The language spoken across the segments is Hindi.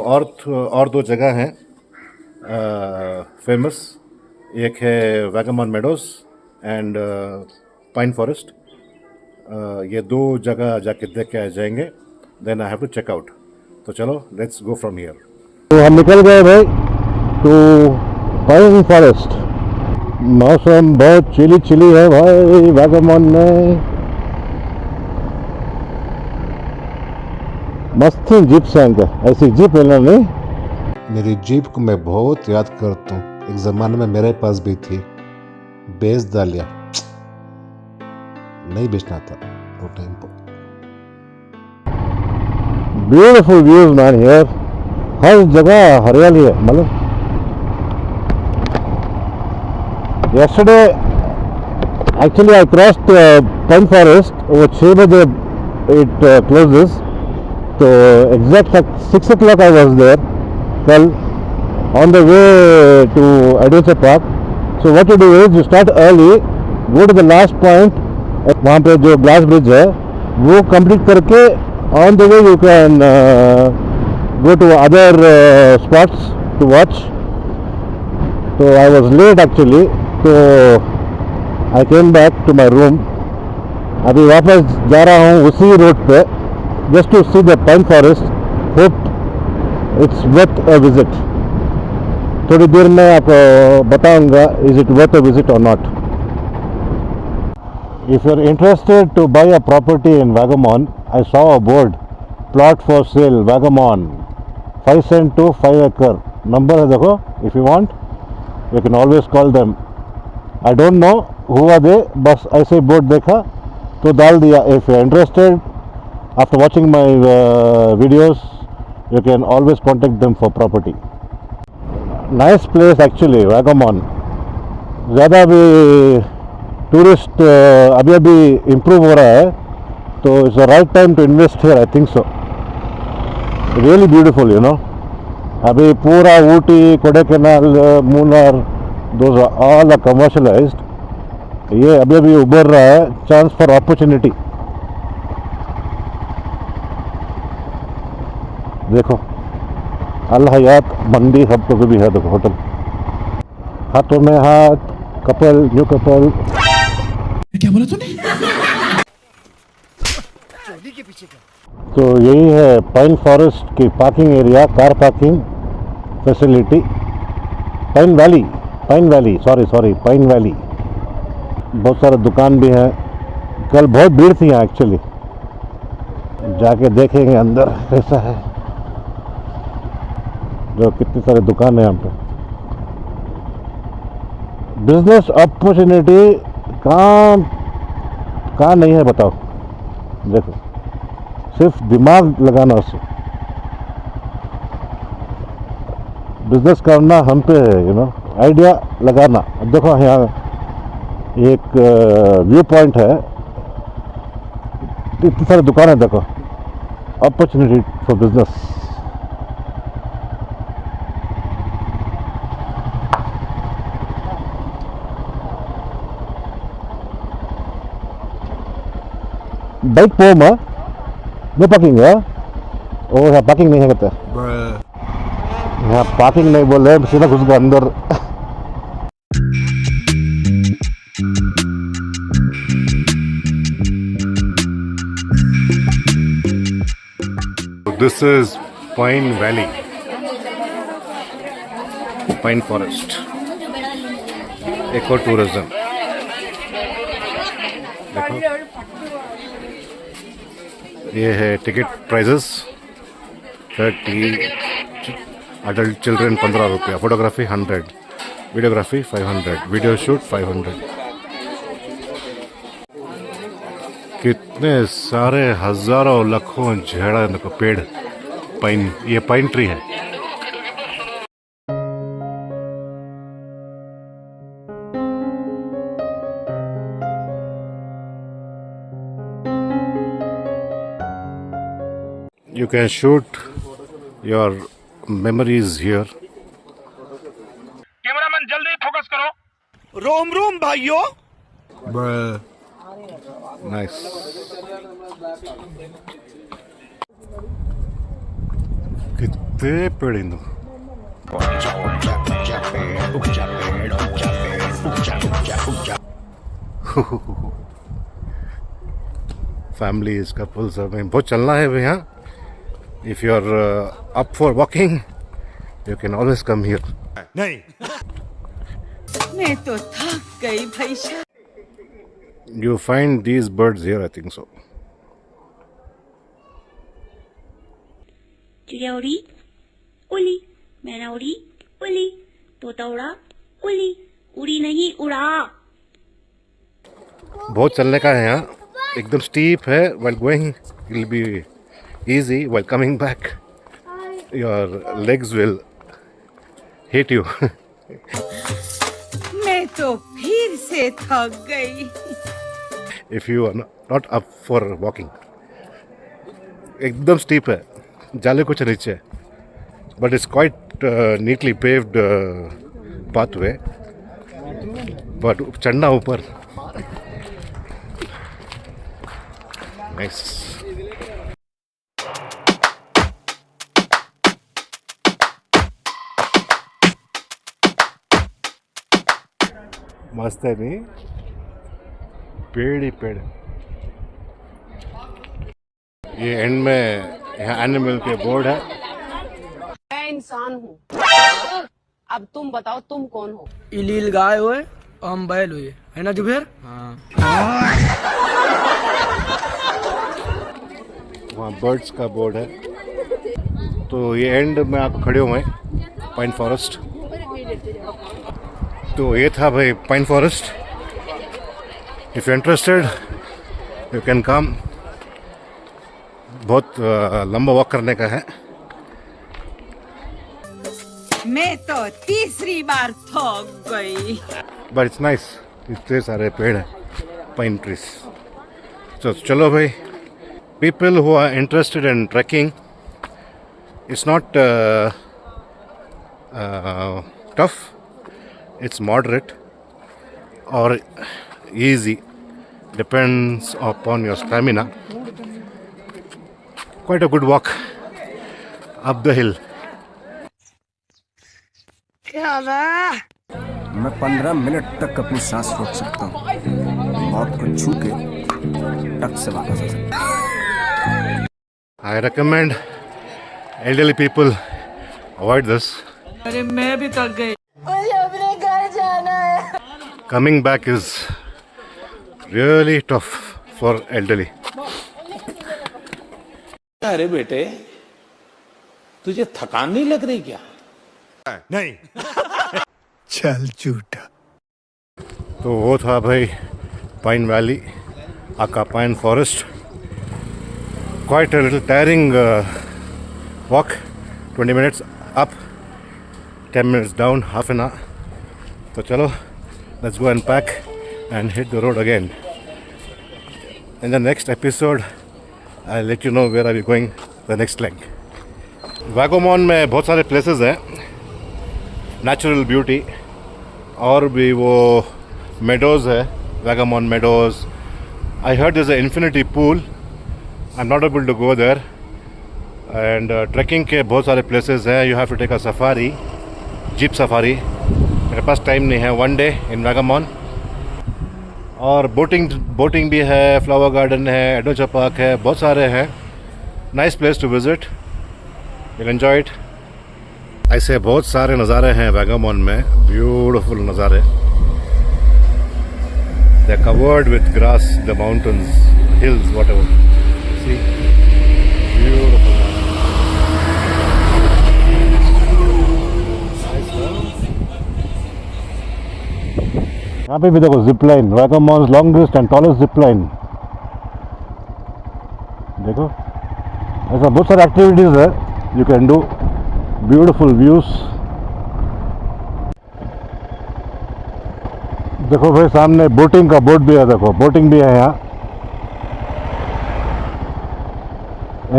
और दो जगह हैं फेमस, एक है Vagamon meadows and pine forest. ये दो जगह जाके देख के आ जाएंगे, then I have to check out. तो चलो लेट्स गो फ्रॉम हियर। तो हम निकल गए भाई टू पाइन फॉरेस्ट। मौसम बहुत चिली चिली है भाई वैगमॉन में। मस्त जीप से आएंगे, ऐसी जीप लेना नहीं। मेरी जीप को मैं बहुत याद करता हूँ, एक ज़माने में मेरे पास भी थी, बेच डालिया, नहीं बेचना था वो टाइम पर। ब्यूटीफुल व्यूज मैन हियर, हर जगह हरियाली है। मतलब yesterday actually I crossed Pine Forest वो 6 बजे it closes, तो exact at 6 o'clock I was there कल on the way to Adventure Park. So what you do is you start early, go to the last point, वहाँ पे जो ग्लास ब्रिज है वो कंप्लीट करके on the way you can go to other spots to watch. तो I was late actually, तो I came back to my room. अभी वापस जा रहा हूँ उसी रोड पे just to see the pine forest. Hope it's worth a visit. थोड़ी देर में आपको बताऊंगा is it worth a visit or not. If you're interested to buy a property in Vagamon, I saw a board, plot for sale Vagamon, 5 cent to 5 acre. Number है देखो, if you want you can always call them. I don't know who are they, बस ऐसे बोर्ड देखा तो डाल दिया. If you're interested after watching my videos, you can always contact them for property. Nice place actually Vagamon. ज़्यादा भी टूरिस्ट अभी अभी इम्प्रूव हो रहा है, तो it's the right time to invest here, I think so. Really beautiful you know. अभी पूरा Ooty, Kodaikanal, Munnar, those all are commercialized. ये अभी अभी उभर रहा है, चांस फॉर अपॉर्चुनिटी. देखो अल हयात मंडी सब तो भी है, देखो होटल, हाथों में हाथ, कपल, न्यू कपल. क्या बोला तूने? तो यही है पाइन फॉरेस्ट की parking area, car parking facility. Pine valley sorry pine valley. बहुत सारे दुकान भी हैं. कल बहुत भीड़ थी यहाँ एक्चुअली. जाके देखेंगे अंदर कैसा है, जो कितनी सारी दुकान है यहाँ पे. बिजनेस अपॉर्चुनिटी कहाँ नहीं है बताओ. देखो सिर्फ दिमाग लगाना, उससे बिजनेस करना हम पे है, यू नो, आइडिया लगाना. देखो यहाँ एक व्यू पॉइंट है, इतनी सारी दुकान है. देखो अपॉर्चुनिटी फॉर बिजनेस. बाइक पोम नो पार्किंग है. ओ यहाँ पार्किंग नहीं है कहते, यहाँ पार्किंग नहीं बोल रहे, सीधा घुस गया अंदर. This is pine valley, pine forest, eco tourism. देखो ये है टिकट प्राइजेस. 30, अडल्ट चिल्ड्रन 15 रुपया, फोटोग्राफी 100, वीडियोग्राफी 500, वीडियो शूट 500. कितने सारे हजारों लाखों झाड़ा देखो, पेड़, पाइन, ये पाइन ट्री है. You can shoot your memories here. Cameraman जल्दी फोकस करो. रोम रोम भाइयों. Nice. Good. कितने पेड़ इंदु फैमिलीज कपल्स में बहुत चलना है भैया. If you are up for walking you can always come here. नहीं. मैं तो थक गई भैया. You find these birds here, I think so. चिड़िया उड़ी उली, मैना उड़ी उली, तोता उड़ा उली, उड़ी नहीं उड़ा. बहुत चलने का है यहाँ. एकदम स्टीप है. While going, it will be easy. While coming back, your legs will hate you. मैं तो फिर से थक गई. If you are not up for walking. एकदम स्टीप है. जाले कुछ नीचे है. But it's quite neatly paved pathway. But चढ़ना ऊपर. Nice. मस्त है नहीं. पेड़ ही पेड़. ये एंड में यहाँ एनिमल के बोर्ड है. मैं इंसान हूँ. अब तुम बताओ तुम कौन हो. इलील गाय हुए और हम बैल हुए, है ना जुबेर? वहाँ बर्ड्स का बोर्ड है. तो ये एंड में आप खड़े हुए हैं पाइन फॉरेस्ट. तो ये था भाई pine forest. If you interested you can come. बहुत लंबा वॉक करने का है. मैं तो तीसरी बार थक गई. But it's nice. इतने सारे पेड़ हैं पाइन ट्रीज. तो चलो भाई. People who are interested in trekking, it's not tough. It's moderate or easy, depends upon your stamina. Quite a good walk up the hill. मैं 15 मिनट तक अपनी सांस रोक सकता हूँ. मौत को छू के टक से वापस आ सकता हूँ. I recommend elderly people avoid this. अरे मैं भी थक गई. Coming back is really tough for elderly. अरे बेटे, तुझे थकान नहीं लग रही क्या? नहीं. चल झूठा. तो वो था भाई पाइन वैली, आका pine forest. Quite a little tiring walk. 20 minutes up, 10 minutes down, half an hour. तो चलो, let's go and pack and hit the road again. In the next episode, I'll let you know where are we going the next leg. वागोमॉन में बहुत सारे places हैं, natural beauty. और भी वो meadows है, वागोमॉन meadows. I heard there's an infinity pool. I'm not able to go there. And trekking के बहुत सारे places हैं. You have to take a safari, jeep safari. मेरे पास टाइम नहीं है. 1 day इन वागोमॉन. और बोटिंग भी है, फ्लावर गार्डन है, एडवेंचर पार्क है, बहुत सारे हैं. Nice place to visit. Will enjoy it. ऐसे बहुत सारे नज़ारे हैं वागोमॉन में. ब्यूटीफुल नज़ारे. They are covered with grass, the mountains, hills, whatever. See, beautiful. यहाँ पे भी देखो zip line. Vagamon's longest and tallest zip line. देखो ऐसा बहुत सारे एक्टिविटीज़ है you can do. Beautiful views. देखो भाई सामने बोटिंग का बोट भी है. देखो बोटिंग भी है यहाँ.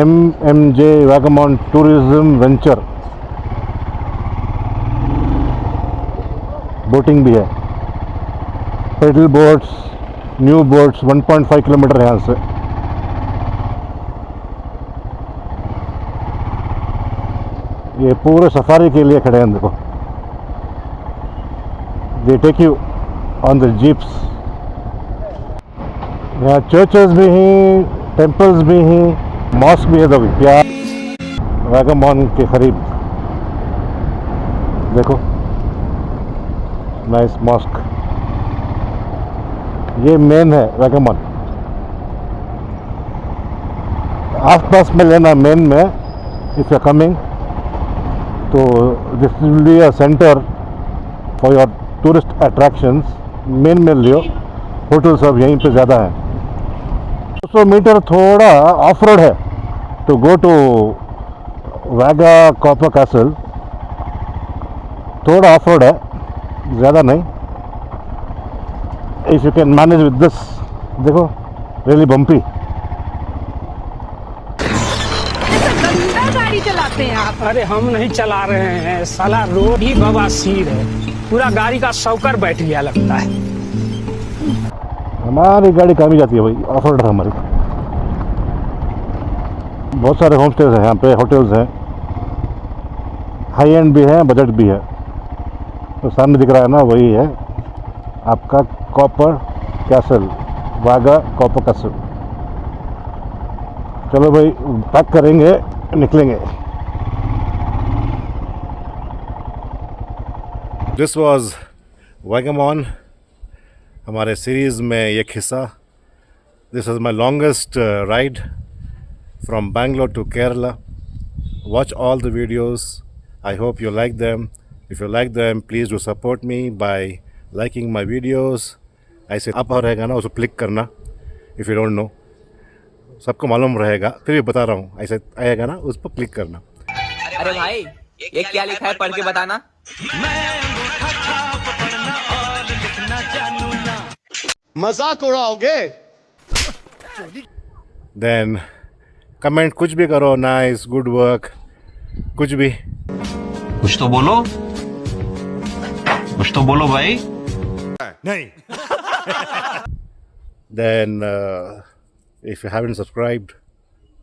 MMJ Vagamon tourism venture. Boating भी है. Pedal boats, new boats. 1.5 kilometre यहाँ से. ये पूरे सफारी के लिए खड़े हैं देखो. They take you on the jeeps. यहाँ चर्चेस भी हैं, टेम्पल्स भी हैं, मॉस्क भी है. तो क्या वैगमॉन के करीब देखो, नाइस मॉस्क. ये मेन है वैगमॉन. आसपास में लेना मेन में इफ यू कमिंग, तो this will be a centre for your tourist attractions. Main में लियो, होटल सब यहीं पे ज़्यादा है. 200 मीटर थोड़ा ऑफ रोड है to go to Vaga copper castle. थोड़ा ऑफ रोड है, ज़्यादा नहीं. If you can manage with this, देखो रियली बम्पी. गाड़ी चलाते हैं आप. अरे हम नहीं चला रहे हैं, साला रोड ही बवासीर है. पूरा गाड़ी का शौकर बैठ गया लगता है. हमारी गाड़ी कम ही जाती है भाई, ऑफ रोड है हमारी. बहुत सारे होम स्टेज हैं यहाँ पे, होटल्स हैं. हाई एंड भी है, बजट भी है. तो सामने दिख रहा है ना, वही है आपका कॉपर कैसल, वागा कॉपर कैसल. चलो भाई, पैक करेंगे, निकलेंगे. दिस वॉज वैगमॉन, हमारे सीरीज़ में एक हिस्सा. This is my longest ride from Bangalore to Kerala. Watch all the videos. I hope you like them. If you like them, please do support me by liking my videos. ऐसे अप रहेगा ना, उसको क्लिक करना. इफ़ यू डोंट नो, सबको मालूम रहेगा, फिर भी बता रहा हूँ. ऐसे आएगा ना, उस पर क्लिक करना. अरे भाई, ये क्या लिखा है, पढ़ के बताना. मजाक उड़ाओगे? देन कमेंट कुछ भी करो, नाइस, गुड वर्क, कुछ भी. कुछ तो बोलो, कुछ तो बोलो भाई. नहीं. Then if you haven't subscribed,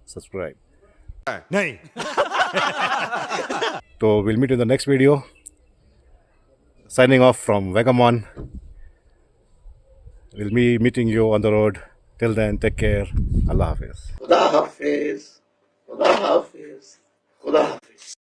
subscribe. नहीं. So we'll meet in the next video. Signing off from Vegamon. We'll be meeting you on the road. Till then, take care. Allah Hafiz. खुदा हाफिज. खुदा हाफिज. खुदा हाफिज.